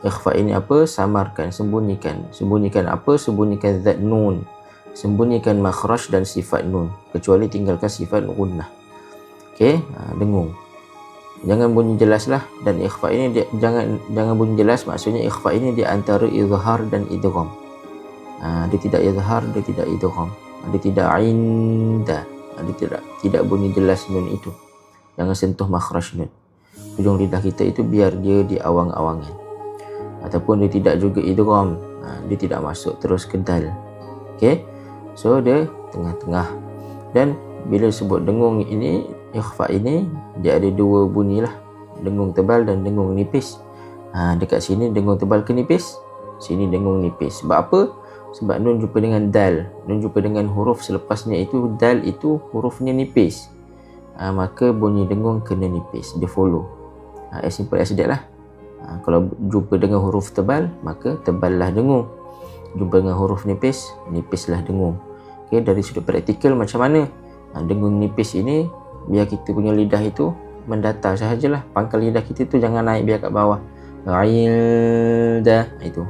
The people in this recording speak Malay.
Ikhfa ini apa? Samarkan, sembunyikan. Sembunyikan apa? Sembunyikan zat nun, sembunyikan makhraj dan sifat nun, kecuali tinggalkan sifat gunnah. Okey, dengung. Jangan bunyi jelas lah. Dan ikhfa ini jangan bunyi jelas, maksudnya ikhfa ini di antara izhar dan idgham. Dia tidak izhar, dia tidak idgham, dia tidak inda, dia tidak bunyi jelas nun itu. Jangan sentuh makhraj nun. Hujung lidah kita itu biar dia di awang-awangan, ataupun dia tidak juga idgham, dia tidak masuk terus ke dal. Okey, so dia tengah-tengah. Dan bila sebut dengung ini, ikhfa ini, dia ada dua bunyi lah, dengung tebal dan dengung nipis. Dekat sini dengung tebal ke nipis, sini dengung nipis. Sebab apa? Sebab nun jumpa dengan dal, nun jumpa dengan huruf selepasnya itu, dal itu hurufnya nipis, maka bunyi dengung kena nipis, dia follow. As simple as that lah. Kalau jumpa dengan huruf tebal, maka teballah dengung. Jumpa dengan huruf nipis, nipislah dengung. Okay, dari sudut praktikal macam mana dengung nipis ini, biar kita punya lidah itu mendatar sahajalah. Pangkal lidah kita tu jangan naik biar kat bawah. Ilda, itu